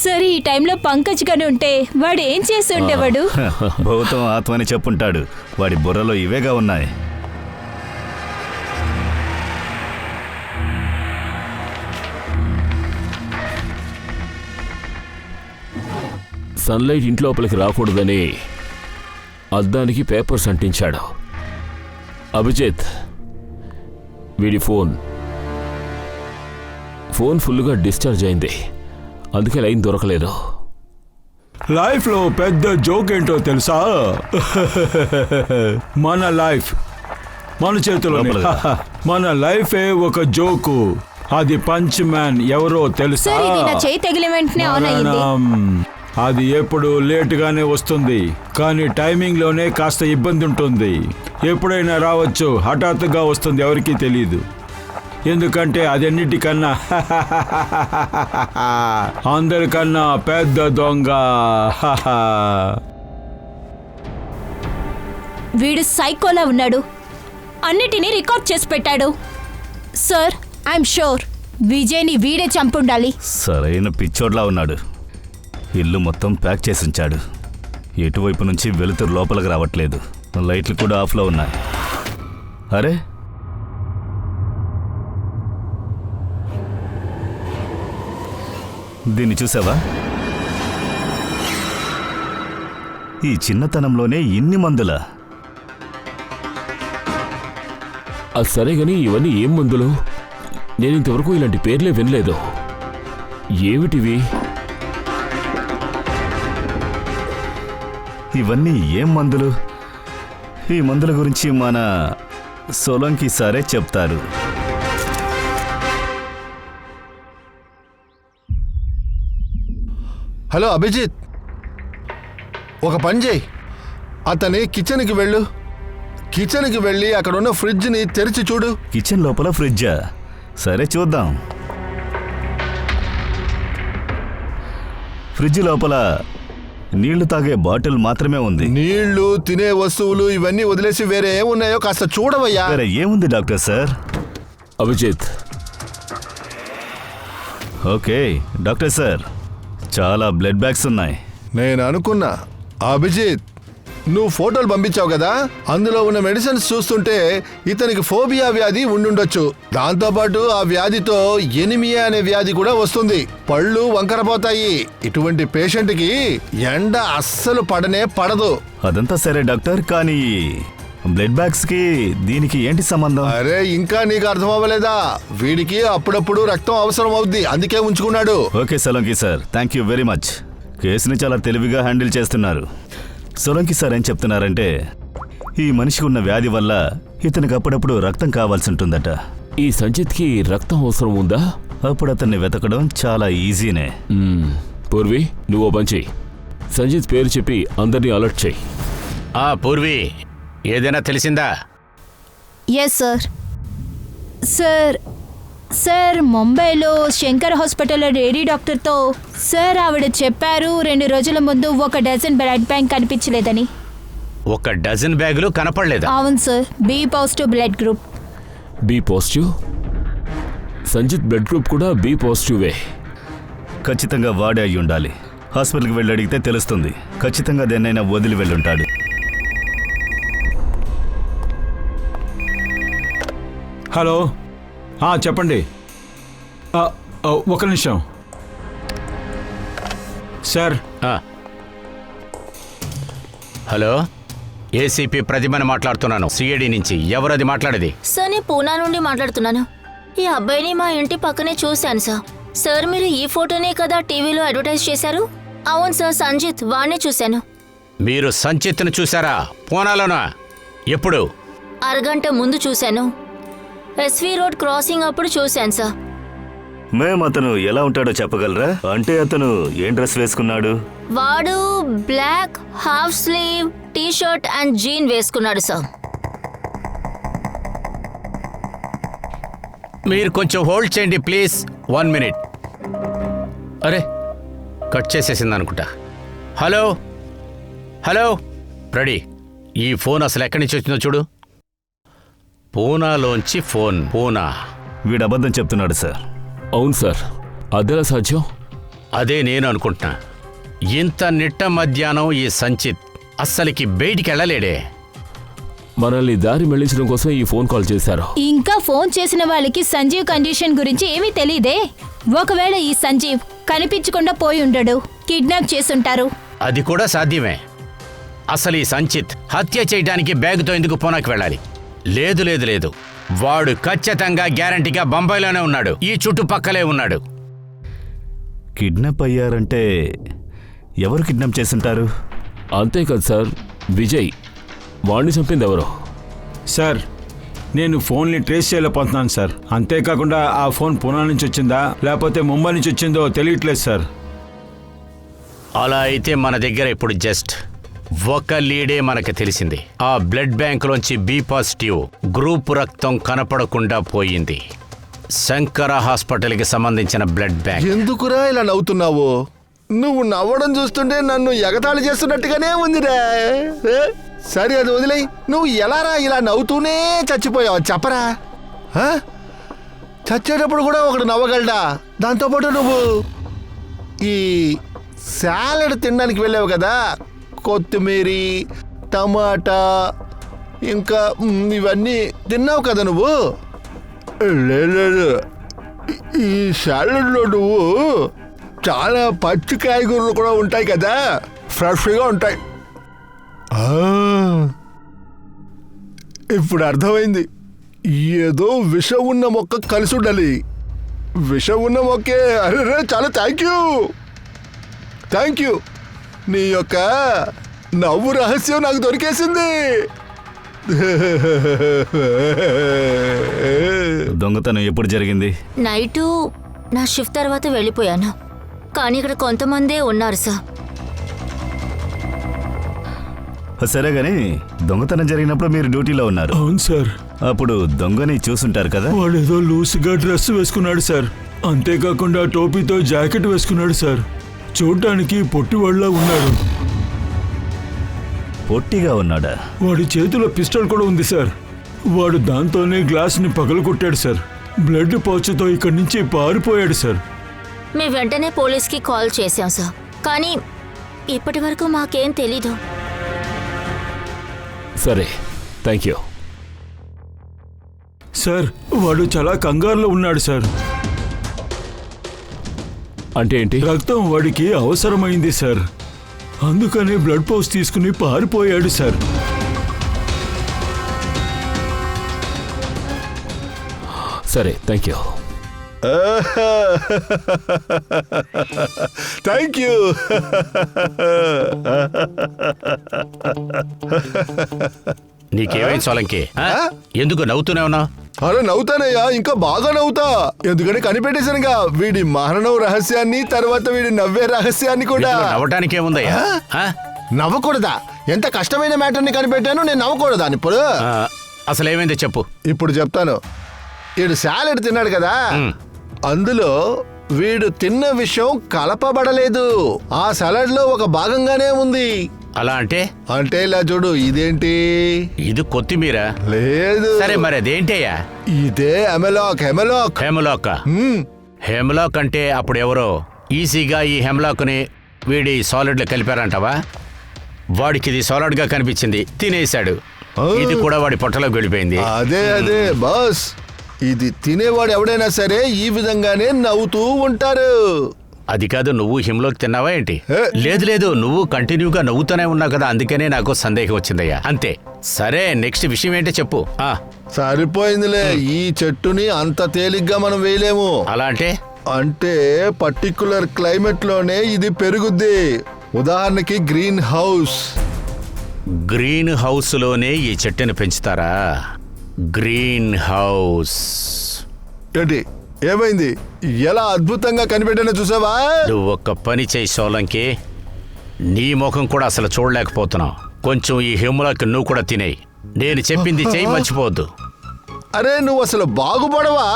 Speaker 4: సార్, ఈ టైంలో పంకజ్ గాని ఉంటే వాడు ఏం చేసి ఉండేవాడు?
Speaker 8: భూతం ఆత్మ అని చెప్పుంటాడు. వాడి బుర్రలో ఇవేగా ఉన్నాయి.
Speaker 7: సన్లైట్ ఇంట్లోపలికి రాకూడదని అద్దానికి పేపర్స్ అంటించాడు. అభిజిత్, వీడి ఫోన్ ఫుల్గా డిశ్చార్జ్ అయింది, అందుకే లైన్ దొరకలేదు.
Speaker 3: లైఫ్లో పెద్ద జోక్ ఏంటో తెలుసా? మన లైఫ్ మన చేతిలోనే. మన లైఫే ఒక జోకు. అది పంచ్ మ్యాన్ ఎవరో తెలుసా?
Speaker 4: సార్, ఇది నా చేయి తగిలిన వెంటనే ఆన్ అయ్యింది.
Speaker 3: అది ఎప్పుడు లేటుగానే వస్తుంది, కానీ టైమింగ్లోనే కాస్త ఇబ్బంది ఉంటుంది. ఎప్పుడైనా రావచ్చు, హఠాత్తుగా వస్తుంది, ఎవరికీ తెలియదు. ఎందుకంటే అదన్నిటికన్నా అందరికన్నా పెద్ద దొంగ.
Speaker 4: వీడు సైకోలా ఉన్నాడు. అన్నిటినీ రికార్డ్ చేసి పెట్టాడు. సార్, ఐఎమ్ షూర్ విజయ్ని వీడే చంపుండాలి.
Speaker 8: సరైన పిచ్చోడ్లా ఉన్నాడు. ఇల్లు మొత్తం ప్యాక్ చేసి ఉంచాడు. ఎటువైపు నుంచి వెలుతురు లోపలికి రావట్లేదు. లైట్లు కూడా ఆఫ్లో ఉన్నాయి. అరే, దీన్ని చూసావా? ఈ చిన్నతనంలోనే ఇన్ని మందులా?
Speaker 7: అది సరే గాని ఇవన్నీ ఏం మందులు? నేను ఇంతవరకు ఇలాంటి పేర్లే వినలేదు. ఏమిటివి?
Speaker 8: ఇవన్నీ ఏం మందులు? ఈ మందుల గురించి మన సోలంకి సారే చెప్తారు.
Speaker 6: హలో అభిజిత్, ఒక పని చేయి. అతని కిచెన్కి వెళ్ళు. కిచెన్కి వెళ్ళి అక్కడ ఉన్న ఫ్రిడ్జ్ని తెరిచి చూడు.
Speaker 8: కిచెన్ లోపల ఫ్రిడ్జా? సరే చూద్దాం. ఫ్రిడ్జ్ లోపల నీళ్లు తాగే బాటిల్ మాత్రమే ఉంది.
Speaker 6: నీళ్లు, తినే వస్తువులు ఇవన్నీ వదిలేసి వేరే ఏమున్నాయో కాస్త చూడవయ్యా.
Speaker 8: వేరే ఏముంది doctor sir?
Speaker 7: Abhijit,
Speaker 8: okay doctor sir, చాలా బ్లడ్ బ్యాగ్స్ ఉన్నాయి.
Speaker 6: నేను అనుకున్నా. అభిజిత్, నువ్వు ఫోటోలు పంపించావు కదా, అందులో ఉన్న మెడిసిన్స్ చూస్తుంటే ఇతనికి ఫోబియా వ్యాధి ఉండుండొచ్చు. దాంతోపాటు ఆ వ్యాధితో ఎనిమియా అనే వ్యాధి కూడా వస్తుంది. పళ్ళు వంకరపోతాయి. ఇటువంటి పేషెంట్కి ఎండ అస్సలు పడదు.
Speaker 8: అదంతా సరే డాక్టర్, కానీ బ్లడ్ బ్యాగ్స్ కి దీనికి ఏంటి సంబంధం?
Speaker 6: అరే, ఇంకా నీకు అర్థం అవ్వలేదా? వీడికి అప్పుడప్పుడు రక్తం అవసరం అవుద్ది, అందుకే ఉంచుకున్నాడు.
Speaker 8: Okay Solanki sir, thank you very much. కేసుని చాలా తెలివిగా హ్యాండిల్ చేస్తున్నారు. సోలంకి సార్ ఏం చెప్తున్నారంటే, ఈ మనిషికి ఉన్న వ్యాధి వల్ల ఇతనికి అప్పుడప్పుడు రక్తం కావాల్సి ఉంటుందట.
Speaker 7: ఈ సంజిత్కి రక్తం అవసరం ఉందా?
Speaker 8: అప్పుడు అతన్ని వెతకడం చాలా ఈజీనే.
Speaker 7: పూర్వి, నువ్వు బంచి సంజిత్ పేరు చెప్పి అందరినీ అలర్ట్ చేయి.
Speaker 5: పూర్వి, ఏదైనా తెలిసిందా?
Speaker 4: Yes sir. సార్, ముంబైలో శంకర్ హాస్పిటల్లో లేడీ డాక్టర్తో సార్ ఆవిడ చెప్పారు 2 రోజుల ముందు 1 డజన్ బ్లడ్ బ్యాంక్ కనిపించలేదని.
Speaker 5: 1 డజన్ బ్యాగులు కనపడలేదా?
Speaker 4: అవును సార్, B positive blood group.
Speaker 7: B positive? Sanjit blood group కూడా బి పాజిటివే.
Speaker 8: ఖచ్చితంగా వాడే అయి ఉండాలి. హాస్పిటల్కి వెళ్ళి అడిగితే తెలుస్తుంది. ఖచ్చితంగా దేన్నైనా వదిలి వెళ్ళుంటాడు.
Speaker 3: హలో, చెప్పండి. ఒక నిమిషం సార్.
Speaker 5: హలో, ఏసీపీ ప్రతిభని మాట్లాడుతున్నాను, సిఐడి నుంచి. ఎవరది మాట్లాడేది?
Speaker 9: సార్, నేను పూనా నుండి మాట్లాడుతున్నాను. ఈ అబ్బాయిని మా ఇంటి పక్కనే చూశాను సార్. సార్, మీరు ఈ ఫోటోనే కదా టీవీలో అడ్వర్టైజ్ చేశారు? అవును సార్, సంజిత్, వాణ్ణే చూశాను.
Speaker 5: మీరు సంచిత్ను చూసారా? పూనాలోనా? ఎప్పుడు?
Speaker 9: అరగంట ముందు చూశాను. ఎస్వి రోడ్ క్రాసింగ్ అప్పుడు చూశాను సార్.
Speaker 8: మేము అతను ఎలా ఉంటాడో చెప్పగలరా? అంటే అతను ఏం డ్రెస్ వేసుకున్నాడు?
Speaker 9: వాడు black half sleeve T shirt and jean వేసుకున్నాడు సార్.
Speaker 5: మీరు కొంచెం హోల్డ్ చేయండి ప్లీజ్. 1 minute. అరే కట్ చేసేసింది అనుకుంటా. Hello hello ready. ఈ ఫోన్ అసలు ఎక్కడి నుంచి వచ్చిందో చూడు. పూనాలోంచి ఫోన్. పూనా.
Speaker 8: వీడు అబద్ధం చెప్తున్నాడు సార్.
Speaker 7: అవును సార్, అదెలా సాధ్యం?
Speaker 5: అదే నేను అనుకుంటున్నా. ఇంత నిట్ట మధ్యాహ్నం ఈ సంచిత్ అస్సలకి బయటికి వెళ్ళలేడే.
Speaker 7: మనల్ని దారి మళ్లించడం కోసం ఈ ఫోన్ కాల్ చేశారు.
Speaker 4: ఇంకా ఫోన్ చేసిన వాళ్ళకి సంజీవ్ కండిషన్ గురించి ఏమీ తెలీదే. ఒకవేళ ఈ సంజీవ్ కనిపించకుండా పోయి ఉండడు, కిడ్నాప్ చేసుంటారు.
Speaker 5: అది కూడా సాధ్యమే. అసలు ఈ సంచిత్ హత్య చేయడానికి బ్యాగుతో ఎందుకు పూనాకి వెళ్ళాలి? లేదు లేదు లేదు, వాడు ఖచ్చితంగా గ్యారంటీగా బొంబాయిలోనే ఉన్నాడు, ఈ చుట్టుపక్కలే ఉన్నాడు.
Speaker 8: కిడ్నాప్ అయ్యారంటే ఎవరు కిడ్నాప్ చేసుంటారు?
Speaker 7: అంతేకాదు సార్, విజయ్ వాణ్ణి చంపింది ఎవరు?
Speaker 3: సార్ నేను ఫోన్ని ట్రేస్ చేయలేకపోతున్నాను సార్. అంతేకాకుండా ఆ ఫోన్ పూనా నుంచి వచ్చిందా లేకపోతే ముంబై నుంచి వచ్చిందో తెలియట్లేదు సార్.
Speaker 5: అలా అయితే మన దగ్గర ఇప్పుడు జస్ట్ ఒక లీడే మనకు తెలిసింది. ఆ బ్లడ్ బ్యాంకులోంచి బి పాజిటివ్ గ్రూప్ రక్తం కనపడకుండా పోయింది. శంకర హాస్పిటల్కి సంబంధించిన బ్లడ్ బ్యాంక్.
Speaker 6: ఎందుకురా ఇలా నవ్వుతున్నావు? నువ్వు నవ్వడం చూస్తుంటే నన్ను ఎగతాళి చేస్తున్నట్టుగానే ఉందిరా. సరే అది వదిలేయ్. నువ్వు ఎలారా ఇలా నవ్వుతూనే చచ్చిపోయావు చెప్పరా? చచ్చేటప్పుడు కూడా ఒకడు నవ్వగలడా? దాంతోపాటు నువ్వు ఈ సాలడ్ తినడానికి వెళ్ళావు కదా, కొత్తిమీర టమాటా ఇంకా ఇవన్నీ తిన్నావు కదా నువ్వు. లేదు, ఈ సాలడ్లో నువ్వు చాలా పచ్చి కాయగూరలు కూడా ఉంటాయి కదా, ఫ్రెష్గా ఉంటాయి. ఇప్పుడు అర్థమైంది. ఏదో విషం ఉన్న మొక్క కలిసి ఉండాలి. విషం ఉన్న మొక్కే. అరే చాలా థ్యాంక్ యూ. నీ యొక్క నవ్వు రహస్యం నాకు దొరికేసింది.
Speaker 8: దొంగతనం ఎప్పుడు జరిగింది?
Speaker 9: నైటు నా షిఫ్ట్ తర్వాత వెళ్ళిపోయాను, కానీ ఇక్కడ కొంతమందే ఉన్నారు సార్.
Speaker 8: సరే గాని దొంగతనం జరిగినప్పుడు మీరు డ్యూటీలో ఉన్నారు.
Speaker 3: అవును సార్.
Speaker 8: అప్పుడు దొంగని చూసుంటారు కదా.
Speaker 3: వాడు ఏదో లూస్గా డ్రెస్ వేసుకున్నాడు సార్. అంతేకాకుండా టోపీతో జాకెట్ వేసుకున్నాడు సార్. చూడటానికి పొట్టివాళ్ళ ఉన్నాడు.
Speaker 8: పొట్టిగా ఉన్నాడా?
Speaker 3: వాడి చేతిలో పిస్టల్ కూడా ఉంది సార్. వాడు దాంతోనే గ్లాస్ని పగలగొట్టాడు సార్. బ్లడ్ పౌచ్తో ఇక్కడి నుంచి పారిపోయాడు సార్.
Speaker 9: మేము వెంటనే పోలీస్కి కాల్ చేశాం సార్, కానీ ఇప్పటి వరకు మాకేం తెలీదు.
Speaker 7: సరే, థ్యాంక్ యూ
Speaker 3: సార్. వాడు చాలా కంగారులో ఉన్నాడు సార్.
Speaker 7: అంటే ఏంటి?
Speaker 3: రక్తం వాడికి అవసరమైంది సార్, అందుకనే బ్లడ్ పౌచ్ తీసుకుని పారిపోయాడు సార్.
Speaker 7: సరే, థ్యాంక్ యూ.
Speaker 6: Thank you.
Speaker 5: నీకేమైంది సోలంకి? ఎందుకు నవ్వుతూనే ఉన్నావు?
Speaker 6: అరే నవ్వుతానయ్యా, ఇంకా బాగా నవ్వుతా. ఎందుకంటే కనిపెట్టేశానుగా వీడి మరణం రహస్యాన్ని, తర్వాత వీడి నవ్వే రహస్యాన్ని కూడా.
Speaker 5: నవ్వటానికేముందయ్యా?
Speaker 6: నవ్వకూడదా? ఎంత కష్టమైన మ్యాటర్ని కనిపెట్టాను, నేను నవ్వకూడదా? ఇప్పుడు
Speaker 5: అసలు ఏమైందో చెప్పు.
Speaker 6: ఇప్పుడు చెప్తాను. వీడు సాలెడ్ తిన్నాడు కదా, అందులో వీడు తిన్న విషయం కలపబడలేదు. ఆ సలాడ్ లో ఒక భాగంగానే ఉంది.
Speaker 5: అలా అంటే?
Speaker 6: అంటే ఇలా చూడు. ఇదేంటి?
Speaker 5: ఇది కొత్తిమీర.
Speaker 6: లేదు.
Speaker 5: సరే మరి అదేంటయ్యా?
Speaker 6: ఇదే హెమలాక్.
Speaker 5: హెమలాక్. హెమలాక్ అంటే అప్పుడు ఎవరో ఈజీగా ఈ హెమలాక్ ని వీడి సాలిడ్ లో కలిపారంటవా? వాడికి ఇది సాలిడ్ గా కనిపించింది, తినేశాడు. ఇది కూడా వాడి పొట్టలోకి వెళ్ళిపోయింది.
Speaker 6: అదే బాస్. ఇది తినేవాడు ఎవడైనా సరే ఈ విధంగానే నవ్వుతూ ఉంటారు.
Speaker 5: అది కాదు, నువ్వు హిమ్లోకి తిన్నావా ఏంటి? లేదు, నువ్వు కంటిన్యూగా నవ్వుతూనే ఉన్నావు కదా, అందుకనే నాకు సందేహం వచ్చిందయ్యా, అంతే. సరే, నెక్స్ట్ విషయం ఏంటో చెప్పు.
Speaker 6: సరిపోయిందిలే. ఈ చెట్టుని అంత తేలిగ్గా మనం వేయలేము.
Speaker 5: అలా
Speaker 6: అంటే పర్టికులర్ క్లైమేట్ లోనే ఇది పెరుగుద్ది. ఉదాహరణకి గ్రీన్ హౌస్
Speaker 5: లోనే ఈ చెట్టుని పెంచుతారా? గ్రీన్ హౌస్
Speaker 6: ఏంటి? ఏమైంది? ఎలా అద్భుతంగా కనిపెట్టానో చూసావా?
Speaker 5: నువ్వు ఒక్క పని చేయి సోలంకి, నీ ముఖం కూడా అసలు చూడలేకపోతున్నావు. కొంచెం ఈ హెమ్లాక్ నువ్వు కూడా తినేయి. నేను చెప్పింది చెయ్యి, మర్చిపోవద్దు.
Speaker 6: అరే నువ్వు అసలు బాగుపడవా?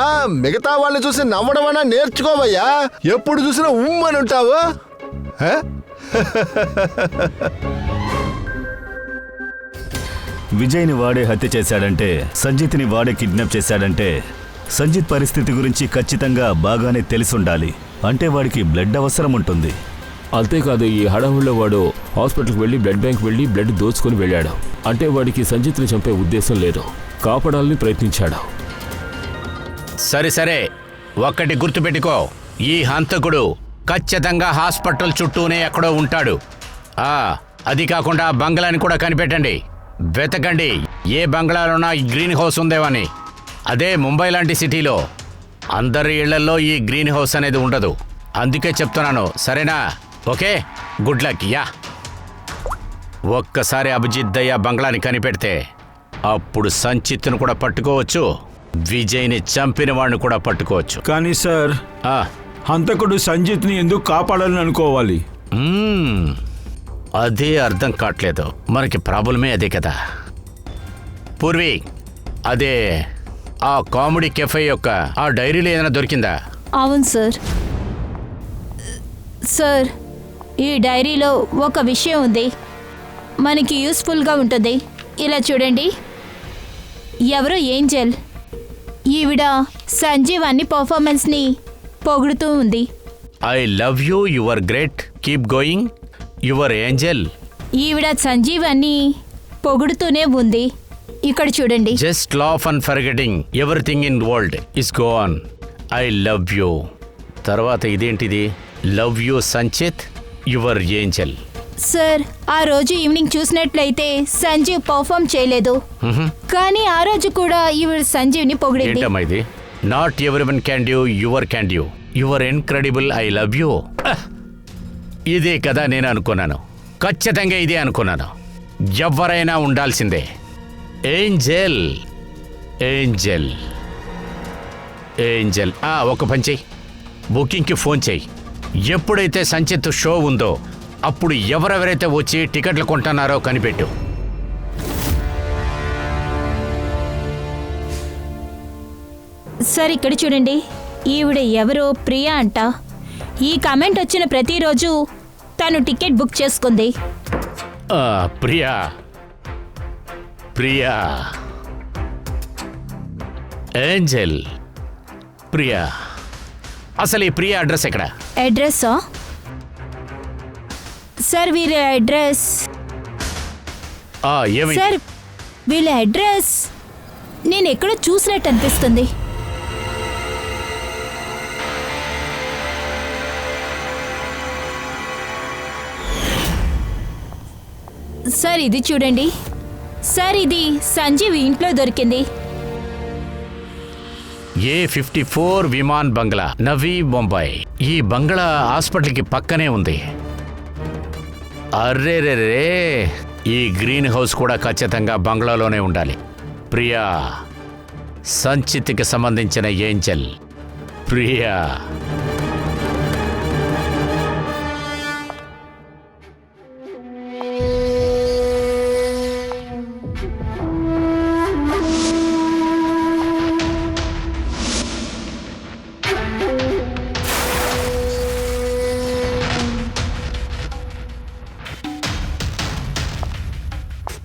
Speaker 6: మిగతా వాళ్ళని చూసి నవ్వడమన్నా నేర్చుకోవయ్యా. ఎప్పుడు చూసినా ఉమ్మని ఉంటావు. హ?
Speaker 8: విజయ్ని వాడే హత్య చేశాడంటే, సంజిత్ని వాడే కిడ్నాప్ చేశాడంటే సంజిత్ పరిస్థితి గురించి ఖచ్చితంగా బాగానే తెలిసుండాలి. అంటే వాడికి బ్లడ్ అవసరం ఉంటుంది.
Speaker 7: అంతేకాదు ఈ హడావుల్లో వాడు హాస్పిటల్కి వెళ్ళి బ్లడ్ బ్యాంక్ వెళ్ళి బ్లడ్ దోచుకొని వెళ్ళాడు. అంటే వాడికి సంజిత్ని చంపే ఉద్దేశం లేదు, కాపాడాలని ప్రయత్నించాడు.
Speaker 5: సరే సరే, ఒక్కటి గుర్తుపెట్టుకో, ఈ హంతకుడు ఖచ్చితంగా హాస్పిటల్ చుట్టూనే ఎక్కడో ఉంటాడు. అది కాకుండా బంగ్లాని కూడా కనిపెట్టండి, వెతకండి. ఏ బంగ్లాలోనా ఈ గ్రీన్ హౌస్ ఉందేమని. అదే ముంబై లాంటి సిటీలో అందరి ఇళ్లలో ఈ గ్రీన్ హౌస్ అనేది ఉండదు. అందుకే చెప్తున్నాను, సరేనా? Okay, good luck. యా, ఒక్కసారి అభిజిత్ దయ్య బంగ్లాని కనిపెడితే అప్పుడు సంచిత్ను కూడా పట్టుకోవచ్చు, విజయ్ని చంపిన వాడిని కూడా పట్టుకోవచ్చు.
Speaker 3: కానీ సార్, హంతకుడు సంజిత్ని ఎందుకు కాపాడాలని అనుకోవాలి?
Speaker 5: అదే అర్థం కావట్లేదు. మనకి ప్రాబ్లమే అదే కదా. పూర్వి, అదే ఆ కామెడీ కెఫే యొక్క ఆ డైరీలో ఏదైనా దొరికిందా?
Speaker 4: అవును సార్. సార్, ఈ డైరీలో ఒక విషయం ఉంది, మనకి యూస్ఫుల్గా ఉంటుంది. ఇలా చూడండి, ఎవరో ఏంజెల్, ఈవిడ సంజీవ్ అన్ని పర్ఫార్మెన్స్ని పొగుడుతూ ఉంది.
Speaker 5: I love you, your great, keep going, your Angel.
Speaker 4: ఈవిడ సంజీవ్ అన్ని పొగుడుతూనే ఉంది. ఇక్కడ చూడండి.
Speaker 5: Just laugh and forgetting everything in world is go on. I love you. తర్వాత ఇదేంటిది? Love you Sanchit, your Angel.
Speaker 4: Sir, ఆ రోజు ఈవినింగ్ చూసినట్లయితే సంజీవ్ పర్ఫామ్ చేయలేదు, కానీ ఆ రోజు కూడా ఈవిడ సంజీవ్ని పొగిడింది.
Speaker 5: ఏంటమ్మా ఇది? Not everyone can do, your can do, your incredible, I love you. ఇదే కదా నేను అనుకున్నాను, ఖచ్చితంగా ఇదే అనుకున్నాను. ఎవరైనా ఉండాల్సిందే. Angel, Angel, Angel. ఒక పని చెయ్యి, బుకింగ్కి ఫోన్ చెయ్యి. ఎప్పుడైతే సంచిత్ షో ఉందో అప్పుడు ఎవరెవరైతే వచ్చి టికెట్లు కొంటున్నారో కనిపెట్టు.
Speaker 4: సార్, ఇక్కడ చూడండి, ఈవిడ ఎవరో ప్రియా అంట. ఈ కామెంట్ వచ్చిన ప్రతిరోజు తను టికెట్ బుక్ చేసుకుంది.
Speaker 5: ప్రియా, ప్రియా, ఏంజెల్, ప్రియా. అసలు ఈ ప్రియా అడ్రస్ ఎక్కడ?
Speaker 4: అడ్రస్సా? సార్, వీళ్ళ అడ్రస్ సార్, వీళ్ళ అడ్రస్ నేను ఎక్కడో చూసినట్టు అనిపిస్తుంది. సార్, ఇది చూడండి. సార్, ఇది సంజీవ్ ఇంట్లో దొరికింది.
Speaker 5: A54 విమాన్ బంగ్లా, నవీ ముంబై. ఈ బంగ్లా హాస్పిటల్కి పక్కనే ఉంది. అర్రేరే, ఈ గ్రీన్ హౌస్ కూడా ఖచ్చితంగా బంగ్లాలోనే ఉండాలి. ప్రియా, సంచిత్కి సంబంధించిన ఏంజెల్ ప్రియా.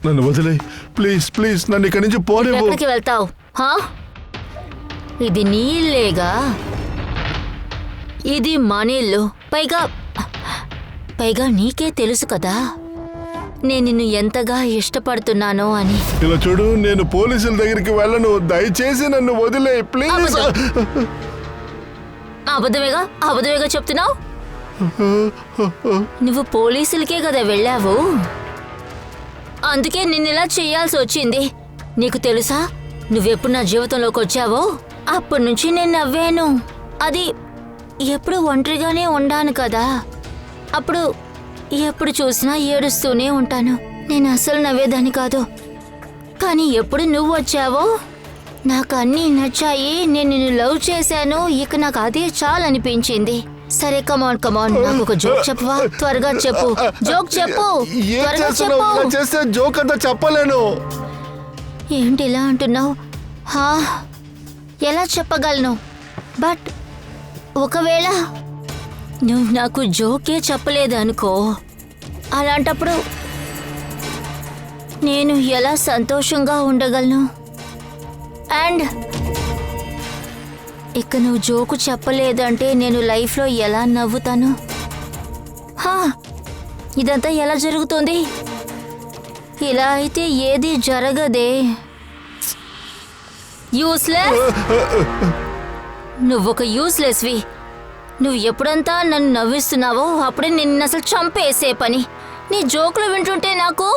Speaker 6: నన్ను వదిలే, ప్లీజ్ ప్లీజ్, నన్ను ఇక్కడి నుంచి పోనివ్వు.
Speaker 9: ఎక్కడికి వెళ్తావు? ఇది నీళ్ళేగా, ఇది మనీళ్ళు. పైగా నీకే తెలుసు కదా నేను నిన్ను ఎంతగా ఇష్టపడుతున్నానో అని.
Speaker 6: ఇలా చూడు, నేను పోలీసుల దగ్గరికి వెళ్ళను, దయచేసి నన్ను వదిలే ప్లీజ్.
Speaker 9: అబద్ధమేగా చెప్తున్నావు. నువ్వు పోలీసులకే కదా వెళ్ళావు, అందుకే నిన్నిలా చేయాల్సి వచ్చింది. నీకు తెలుసా, నువ్వెప్పుడు నా జీవితంలోకి వచ్చావో అప్పటి నుంచి నేను నవ్వాను. అది ఎప్పుడు ఒంటరిగానే ఉండాను కదా, అప్పుడు ఎప్పుడు చూసినా ఏడుస్తూనే ఉంటాను. నేను అసలు నవ్వేదాన్ని కాదు. కానీ ఎప్పుడు నువ్వు వచ్చావో నాకు అన్నీ నచ్చాయి, నేను నిన్ను లవ్ చేశాను. ఇక నాకు అదే చాలనిపించింది. సరే, కమాన్ నాకు ఒక జోక్ చెప్పవా? త్వరగా చెప్పు, జోక్ చెప్పు, త్వరగా చెప్పు.
Speaker 6: జోక్ అంతా చెప్పలేను.
Speaker 9: ఏంటి ఇలా అంటున్నావు? ఎలా చెప్పగలను? బట్ ఒకవేళ నువ్వు నాకు జోకే చెప్పలేదు అనుకో, అలాంటప్పుడు నేను ఎలా సంతోషంగా ఉండగలను? అండ్ ఇక నువ్వు జోకు చెప్పలేదంటే నేను లైఫ్లో ఎలా నవ్వుతాను? ఇదంతా ఎలా జరుగుతుంది? ఇలా అయితే ఏది జరగదే. యూస్లెస్, నువ్వొక యూస్లెస్వి. నువ్వు ఎప్పుడంతా నన్ను నవ్విస్తున్నావో అప్పుడే నిన్ను అసలు చంపేసే పని. నీ జోకులు వింటుంటే నాకు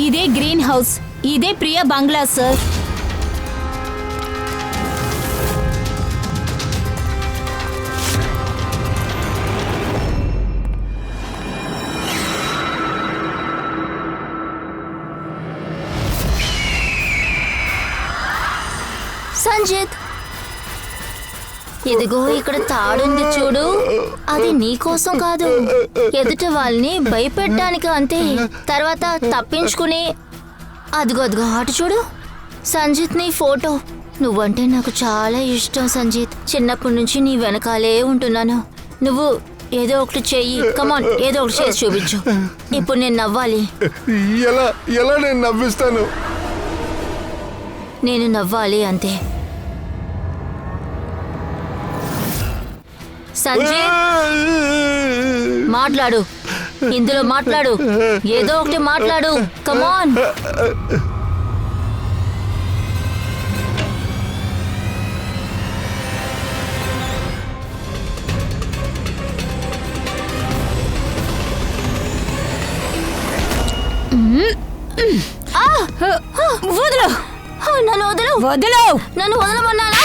Speaker 4: ఇదే గ్రీన్ హౌస్, ఇదే ప్రియా బంగ్లా సార్.
Speaker 9: సంజిత్, ఇదిగో ఇక్కడ తాడుంది చూడు. అది నీకోసం కాదు, ఎదుటి వాళ్ళని భయపెట్టడానికి అంతే. తర్వాత తప్పించుకుని అదిగో అదిగో అటు చూడు. సంజిత్, నీ ఫోటో. నువ్వంటే నాకు చాలా ఇష్టం సంజిత్. చిన్నప్పటి నుంచి నీ వెనకాలే ఉంటున్నాను. నువ్వు ఏదో ఒకటి చెయ్యి, కమాన్, ఏదో ఒకటి చేసి చూపించు. ఇప్పుడు నేను నవ్వాలి.
Speaker 6: ఎలా ఎలా నేను నవ్విస్తాను?
Speaker 9: నేను నవ్వాలి అంతే. సంజయ్, మాట్లాడు, ఇందులో మాట్లాడు, ఏదో ఒకటి మాట్లాడు, కమాన్.
Speaker 4: వదలు,
Speaker 9: నన్ను వదలు,
Speaker 4: వదలు,
Speaker 9: నన్ను వదలమన్నానా?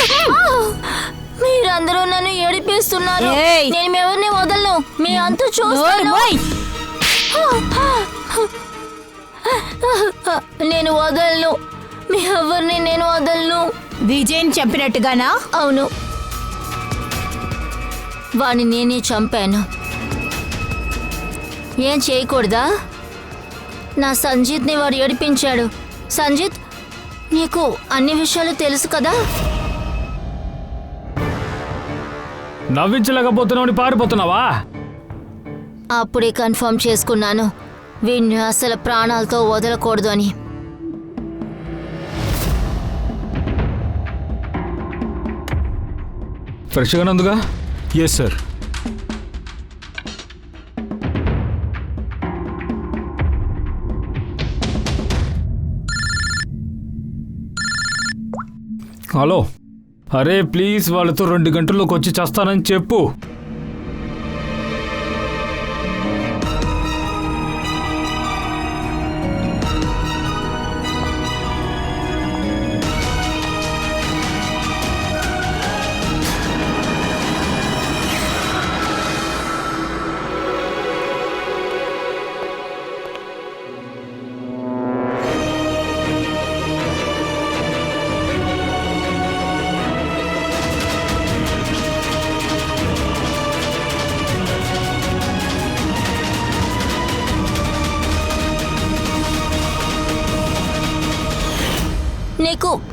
Speaker 9: మీరందరూ నన్ను ఏడిపిస్తున్నారు.
Speaker 4: ఏయ్!
Speaker 9: నేను ఎవరిని వదలను, మీ అంతు చూస్తాను.
Speaker 4: ఓయ్!
Speaker 9: నేను వదలను, మీ ఎవరిని నేను వదలను.
Speaker 4: విజయ్ని చంపినట్టుగానా?
Speaker 9: అవును, వాడిని నేనే చంపాను. ఏం చేయకూడదా? నా సంజిత్ని వాడు ఏడిపించాడు. సంజిత్, నీకు అన్ని విషయాలు తెలుసు కదా?
Speaker 2: నవ్వించలేకపోతున్నావు, పారిపోతున్నావా?
Speaker 9: అప్పుడే కన్ఫర్మ్ చేసుకున్నాను వీణ్ణి అసలు ప్రాణాలతో వదలకూడదు అని.
Speaker 2: ఫ్రెష్గా నందుగా?
Speaker 3: Yes sir.
Speaker 2: హలో, అరే ప్లీజ్ వాళ్ళతో 2 గంటల్లోకి వచ్చి చేస్తానని చెప్పు.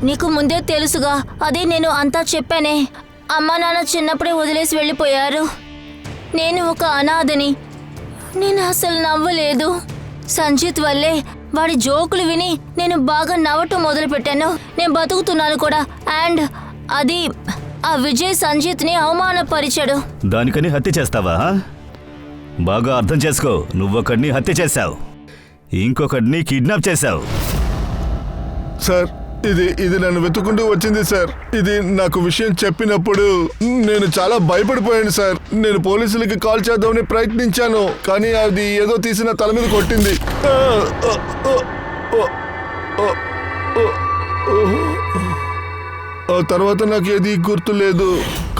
Speaker 9: నీకు ముందే తెలుసుగా, అదే నేను అంతా చెప్పానే. అమ్మా నాన్న చిన్నప్పుడే వదిలేసి వెళ్ళిపోయారు. నేను ఒక అనాథని. నేను అసలు నవ్వలేదు. సంజిత్ వల్లే, వాడి జోకులు విని నేను బాగా నవ్వటం మొదలుపెట్టాను. నేను బతుకుతున్నాను కూడా. అండ్ అది ఆ విజయ్ సంజిత్ని అవమానపరిచాడు.
Speaker 8: దానికని హత్య చేస్తావా? బాగా అర్థం చేసుకో, నువ్వొకడిని హత్య చేశావు, ఇంకొకడిని కిడ్నాప్ చేశావు.
Speaker 6: సార్, ఇది నన్ను వెతుకుంటూ వచ్చింది సార్. ఇది నాకు విషయం చెప్పినప్పుడు నేను చాలా భయపడిపోయాను సార్. నేను పోలీసులకి కాల్ చేద్దామని ప్రయత్నించాను, కానీ అది ఏదో తీసిన తల మీద కొట్టింది. ఆ తర్వాత నాకు ఏది గుర్తు లేదు.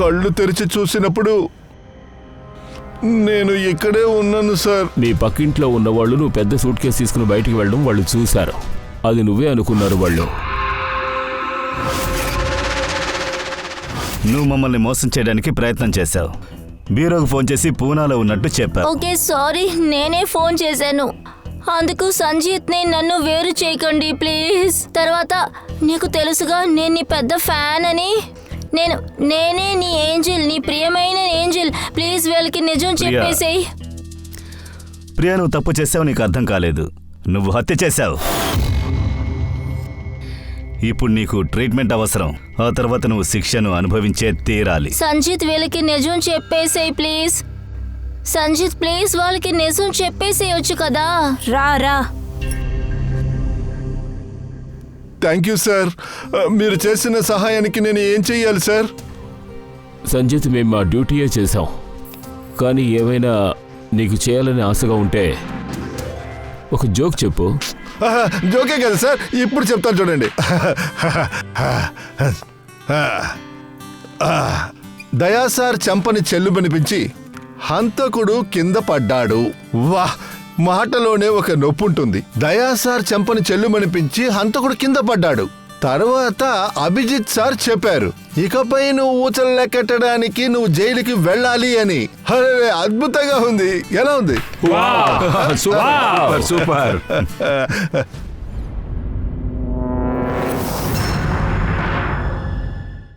Speaker 6: కళ్ళు తెరిచి చూసినప్పుడు నేను ఇక్కడే ఉన్నాను సార్.
Speaker 7: నీ పక్కింట్లో ఉన్నవాళ్ళు నువ్వు పెద్ద సూట్ కేసు తీసుకుని బయటికి వెళ్ళడం వాళ్ళు చూశారు. అది నువ్వే అనుకున్నారు వాళ్ళు.
Speaker 8: నువ్వు మమ్మల్ని మోసం చేయడానికి ప్రయత్నం చేశావు. బ్యూరోకి ఫోన్ చేసి పూనాలో ఉన్నట్టు చెప్పావు.
Speaker 9: ఓకే సారీ, నేనే ఫోన్ చేశాను. అందుకు సంజీత్ని నన్ను వేరు చేయకండి ప్లీజ్. తర్వాత నీకు తెలుసుగా నేను నీ పెద్ద ఫ్యాన్ అని. నేనే నీ ఏంజిల్, నీ ప్రియమైన ఏంజిల్. ప్లీజ్ వీళ్ళకి నిజం చెప్పేసేయ్.
Speaker 8: ప్రియా, నువ్వు తప్పు చేసావు, నీకు అర్థం కాలేదు. నువ్వు హత్య చేశావు. ఇప్పుడు నీకు ట్రీట్మెంట్ అవసరం. ఆ తర్వాత నువ్వు శిక్షను అనుభవించే తీరాలి.
Speaker 9: సంజీత్ వీళ్ళకి నిజం చెప్పేసేయ్ ప్లీజ్. సంజీత్ ప్లీజ్ వాళ్ళకి నిజం చెప్పేసేయొచ్చు కదా.
Speaker 4: రా రా.
Speaker 6: Thank you sir. మీరు చేసిన సహాయానికి నేను ఏం చెయ్యాలి సార్?
Speaker 7: సంజిత్, మేము మా డ్యూటీయే చేశాం. కానీ ఏమైనా నీకు చేయాలని ఆశగా ఉంటే ఒక జోక్ చెప్పు.
Speaker 6: జోకే కదా సార్, ఇప్పుడు చెప్తాను చూడండి. దయా సార్ చెంపని చెల్లుబనిపించి హంతకుడు కింద పడ్డాడు. వాహ్, మాటలోనే ఒక నొప్పుంటుంది. దయా సార్ చెంపని చెల్లుమనిపించి హంతకుడు కింద పడ్డాడు. తర్వాత అభిజిత్ సార్ చెప్పారు, ఇకపై నువ్వు ఊచలు లెక్కెట్టడానికి నువ్వు జైలుకి వెళ్ళాలి అని. అరే, అద్భుతంగా ఉంది. ఎలా ఉంది?
Speaker 3: సూపర్.